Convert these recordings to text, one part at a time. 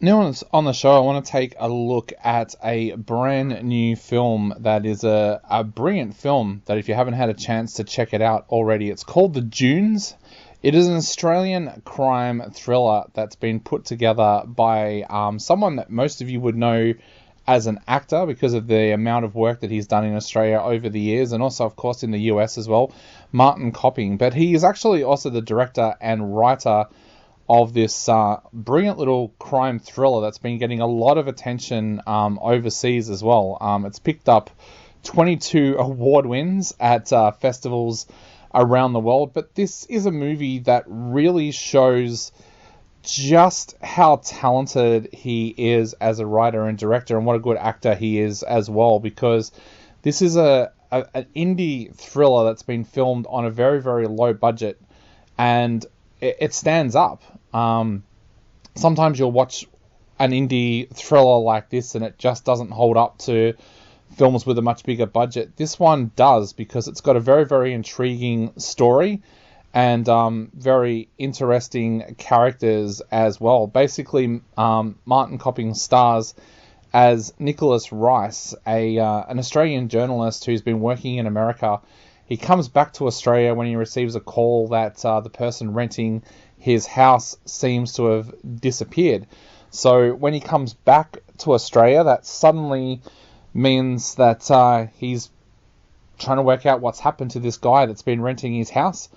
Now on the show, I want to take a look at a brand new film that is a brilliant film that if you haven't had a chance to check it out already, it's called The DUNES. It is an Australian crime thriller that's been put together by someone that most of you would know as an actor because of the amount of work that he's done in Australia over the years, and also, of course, in the US as well, Martin Copping. But he is actually also the director and writer of this brilliant little crime thriller that's been getting a lot of attention overseas as well. It's picked up 22 award wins at festivals around the world, but this is a movie that really shows just how talented he is as a writer and director, and what a good actor he is as well, because this is an indie thriller that's been filmed on a very, very low budget, and it stands up. Sometimes you'll watch an indie thriller like this and it just doesn't hold up to films with a much bigger budget. This one does, because it's got a very, very intriguing story and very interesting characters as well. Basically, Martin Copping stars as Nicholas Rice, an Australian journalist who's been working in America. He comes back to Australia when he receives a call that the person renting his house seems to have disappeared. So when he comes back to Australia, that suddenly means that he's trying to work out what's happened to this guy that's been renting his house.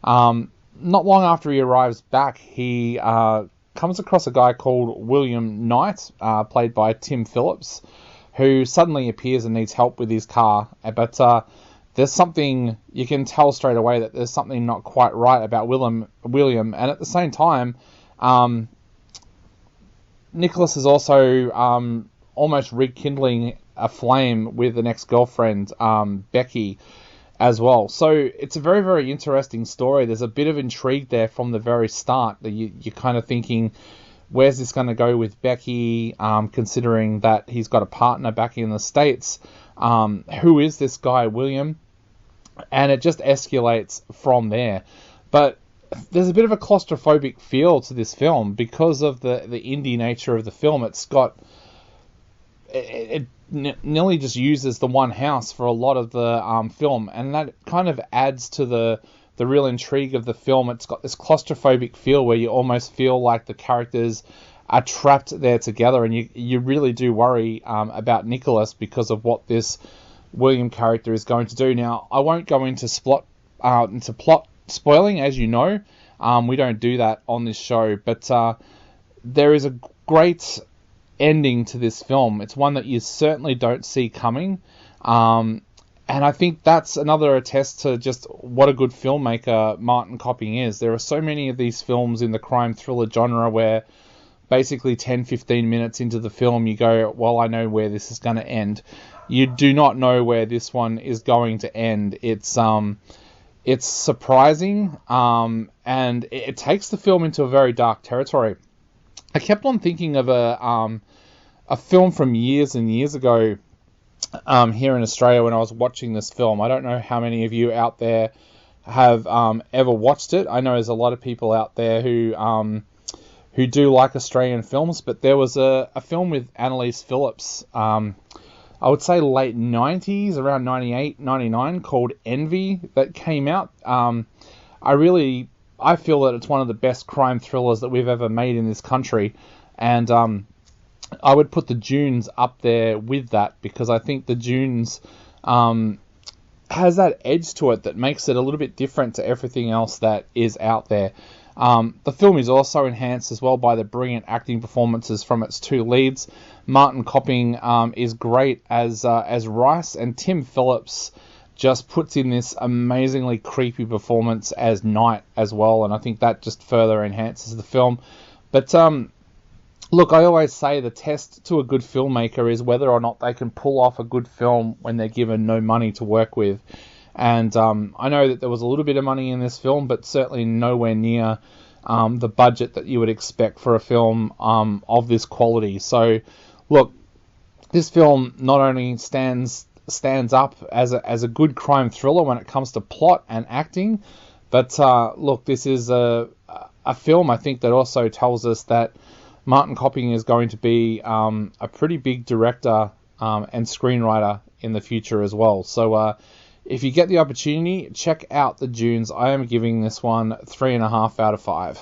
Not long after he arrives back, he comes across a guy called William Knight, played by Tim Phillips, who suddenly appears and needs help with his car. But there's something, you can tell straight away that there's something not quite right about William, and at the same time, Nicholas is also almost rekindling a flame with an ex-girlfriend, Becky, as well. So it's a very, very interesting story. There's a bit of intrigue there from the very start. You're kind of thinking, where's this going to go with Becky, considering that he's got a partner back in the States. Who is this guy, William? And it just escalates from there. But there's a bit of a claustrophobic feel to this film because of the indie nature of the film. It's got... It nearly just uses the one house for a lot of the film, and that kind of adds to the real intrigue of the film. It's got this claustrophobic feel where you almost feel like the characters are trapped there together, and you really do worry about Nicholas because of what this William character is going to do. Now, I won't go into plot spoiling, as you know. We don't do that on this show, but there is a great ending to this film. It's one that you certainly don't see coming, and I think that's another attest to just what a good filmmaker Martin Copping is. There are so many of these films in the crime thriller genre where basically 10-15 minutes into the film you go, well, I know where this is going to end. You do not know where this one is going to end. It's surprising, and it takes the film into a very dark territory. I kept on thinking of a film from years and years ago here in Australia when I was watching this film. I don't know how many of you out there have ever watched it. I know there's a lot of people out there who do like Australian films, but there was a film with Annalise Phillips, I would say late 90s, around 98, 99, called Envy, that came out. I feel that it's one of the best crime thrillers that we've ever made in this country, and I would put The DUNES up there with that, because I think The DUNES has that edge to it that makes it a little bit different to everything else that is out there. The film is also enhanced as well by the brilliant acting performances from its two leads. Martin Copping is great as Rice, and Tim Phillips just puts in this amazingly creepy performance as Knight as well, and I think that just further enhances the film. But look, I always say the test to a good filmmaker is whether or not they can pull off a good film when they're given no money to work with. And I know that there was a little bit of money in this film, but certainly nowhere near the budget that you would expect for a film of this quality. So, look, this film not only stands up as a good crime thriller when it comes to plot and acting, but look, this is a film I think that also tells us that Martin Copping is going to be a pretty big director and screenwriter in the future as well. So if you get the opportunity, check out the Dunes. I am giving this one 3.5 out of 5.